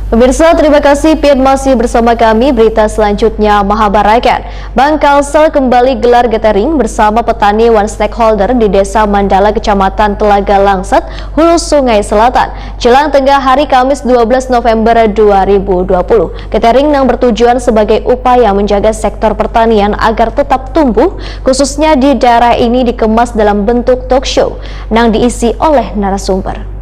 Pemirsa, terima kasih Pian masih bersama kami. Berita selanjutnya Mahabarakan. Bank Kalsel kembali gelar gathering bersama petani one stakeholder di Desa Mandala, Kecamatan Telaga Langsat, Hulu Sungai Selatan, jelang tengah hari Kamis 12 November 2020. Gathering yang bertujuan sebagai upaya menjaga sektor pertanian agar tetap tumbuh, khususnya di daerah ini dikemas dalam bentuk talk show yang diisi oleh narasumber.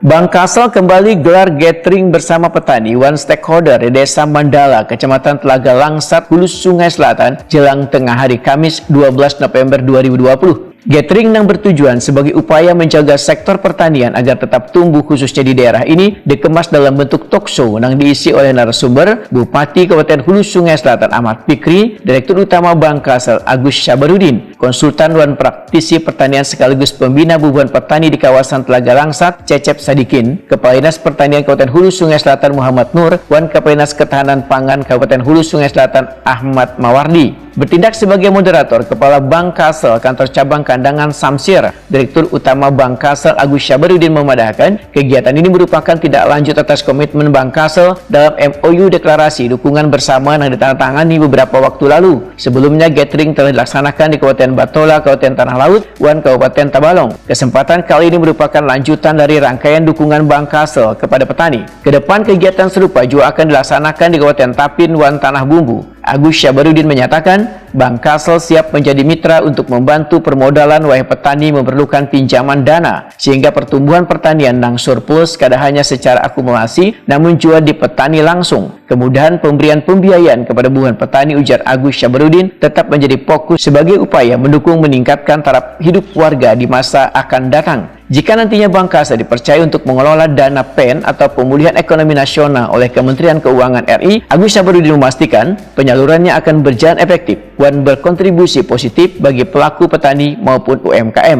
Bank Kalsel kembali gelar gathering bersama petani one stakeholder di Desa Mandala, Kecamatan Telaga Langsat, Hulu Sungai Selatan, jelang tengah hari Kamis 12 November 2020. Gathering yang bertujuan sebagai upaya menjaga sektor pertanian agar tetap tumbuh khususnya di daerah ini dikemas dalam bentuk talk show yang diisi oleh narasumber Bupati Kabupaten Hulu Sungai Selatan Ahmad Fikri, Direktur Utama Bank Kalsel Agus Syabarudin, Konsultan Wan Praktisi Pertanian sekaligus Pembina Bubuhan Petani di kawasan Telaga Langsat Cecep Sadikin, Kepala Dinas Pertanian Kabupaten Hulu Sungai Selatan Muhammad Nur, Wan Kepala Dinas Ketahanan Pangan Kabupaten Hulu Sungai Selatan Ahmad Mawardi. Bertindak sebagai moderator, Kepala Bank Kalsel Kantor Cabang Kandangan Samsir, Direktur Utama Bank Kalsel Agus Syabarudin memadahkan kegiatan ini merupakan tidak lanjut atas komitmen Bank Kalsel dalam MOU deklarasi dukungan bersama yang ditandatangani beberapa waktu lalu. Sebelumnya gathering telah dilaksanakan di Kabupaten Batola, Kabupaten Tanah Laut, Wan Kabupaten Tabalong. Kesempatan kali ini merupakan lanjutan dari rangkaian dukungan Bank Kalsel kepada petani. Kedepan kegiatan serupa juga akan dilaksanakan di Kabupaten Tapin, Wan Tanah Bumbu. Agus Syabarudin menyatakan Bank Kalsel siap menjadi mitra untuk membantu permodalan wahai petani memerlukan pinjaman dana sehingga pertumbuhan pertanian yang surplus kada hanya secara akumulasi namun juga di petani langsung. Kemudahan pemberian pembiayaan kepada bubuhan petani, ujar Agus Syabarudin, tetap menjadi fokus sebagai upaya mendukung meningkatkan taraf hidup warga di masa akan datang. Jika nantinya Bank Kalsel dipercaya untuk mengelola dana PEN atau pemulihan ekonomi nasional oleh Kementerian Keuangan RI, Agus Syabarudin memastikan penyalurannya akan berjalan efektif dan berkontribusi positif bagi pelaku petani maupun UMKM.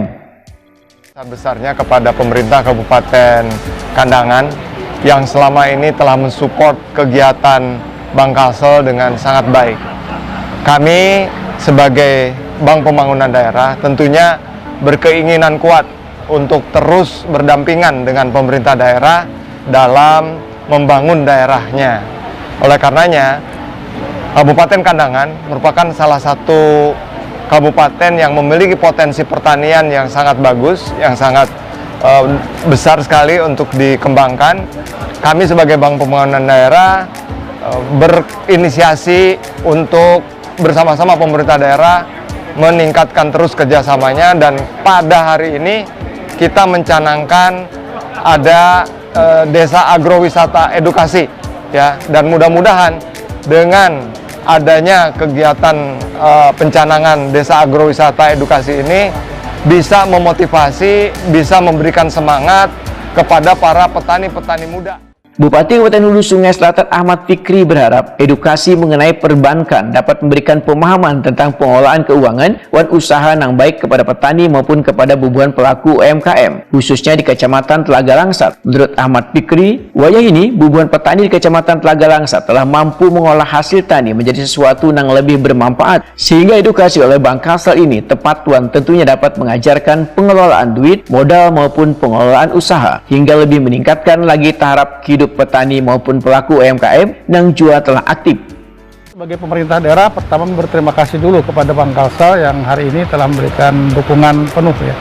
Besarnya kepada pemerintah Kabupaten Kandangan yang selama ini telah mensupport kegiatan Bank Kalsel dengan sangat baik. Kami sebagai Bank Pembangunan Daerah tentunya berkeinginan kuat untuk terus berdampingan dengan pemerintah daerah dalam membangun daerahnya. Oleh karenanya, Kabupaten Kandangan merupakan salah satu kabupaten yang memiliki potensi pertanian yang sangat bagus, yang sangat besar sekali untuk dikembangkan. Kami sebagai Bank Pembangunan Daerah berinisiasi untuk bersama-sama pemerintah daerah meningkatkan terus kerjasamanya, dan pada hari ini kita mencanangkan ada desa agrowisata edukasi, ya, dan mudah-mudahan dengan adanya kegiatan pencanangan desa agrowisata edukasi ini bisa memotivasi, bisa memberikan semangat kepada para petani-petani muda. Bupati Kabupaten Hulu Sungai Selatan Ahmad Fikri berharap edukasi mengenai perbankan dapat memberikan pemahaman tentang pengelolaan keuangan dan usaha yang baik kepada petani maupun kepada bubuhan pelaku UMKM, khususnya di Kecamatan Telaga Langsat. Menurut Ahmad Fikri, wayah ini bubuhan petani di Kecamatan Telaga Langsat telah mampu mengolah hasil tani menjadi sesuatu yang lebih bermanfaat, sehingga edukasi oleh Bank Kalsel ini tepat dan tentunya dapat mengajarkan pengelolaan duit, modal maupun pengelolaan usaha, hingga lebih meningkatkan lagi taraf hidup petani maupun pelaku UMKM yang juga telah aktif. Sebagai pemerintah daerah, pertama berterima kasih dulu kepada Bank Kalsel yang hari ini telah memberikan dukungan penuh, ya,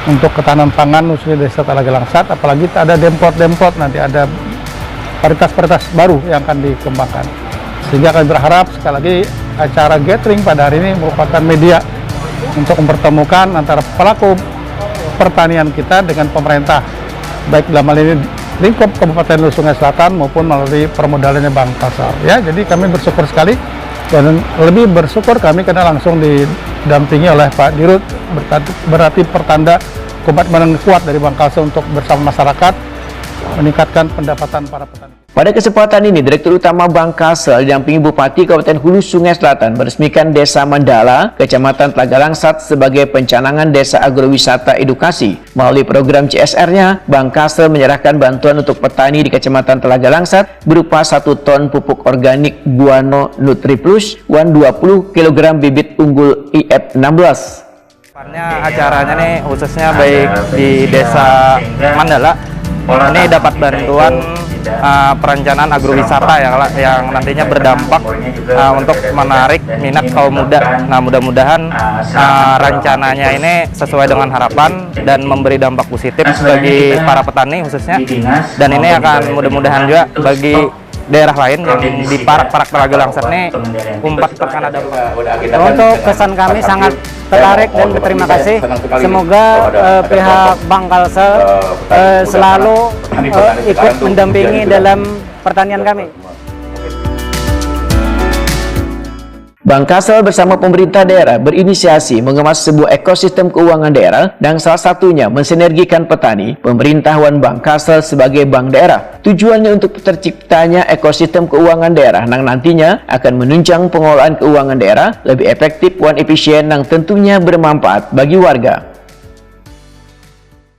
untuk ketahanan pangan khususnya Desa Telaga Langsat. Apalagi ada demplot, nanti ada varietas-varietas baru yang akan dikembangkan. Sehingga kami berharap sekali lagi acara gathering pada hari ini merupakan media untuk mempertemukan antara pelaku pertanian kita dengan pemerintah, baik dalam hal ini lingkup Kabupaten Hulu Sungai Selatan maupun melalui permodalannya Bank Kalsel. Ya, jadi kami bersyukur sekali, dan lebih bersyukur kami karena langsung didampingi oleh Pak Dirut, berarti pertanda komitmen kuat dari Bank Kalsel untuk bersama masyarakat meningkatkan pendapatan para petani. Pada kesempatan ini, Direktur Utama Bank Kalsel didampingi Bupati Kabupaten Hulu Sungai Selatan meresmikan Desa Mandala, Kecamatan Telaga Langsat sebagai pencanangan Desa Agrowisata Edukasi. Melalui program CSR-nya, Bank Kalsel menyerahkan bantuan untuk petani di Kecamatan Telaga Langsat berupa 1 ton pupuk organik Buano Nutri Plus dan 20 kg bibit unggul IF16. Acaranya nih khususnya baik di Desa Mandala ini dapat bantuan perencanaan agrowisata yang nantinya berdampak untuk menarik minat kaum muda. Nah, mudah-mudahan rencananya ini sesuai dengan harapan dan memberi dampak positif bagi para petani khususnya, dan ini akan mudah-mudahan juga bagi daerah lain yang di Parak Telaga Langsat ini umpat terkena dampak. Untuk kesan kami sangat tertarik dan berterima kasih. Semoga pihak Bank Kalsel selalu ikut mendampingi dalam pertanian kami. Bank Kalsel bersama pemerintah daerah berinisiasi mengemas sebuah ekosistem keuangan daerah dan salah satunya mensinergikan petani, pemerintahan Bank Kalsel sebagai bank daerah. Tujuannya untuk terciptanya ekosistem keuangan daerah yang nantinya akan menunjang pengelolaan keuangan daerah lebih efektif dan efisien yang tentunya bermanfaat bagi warga.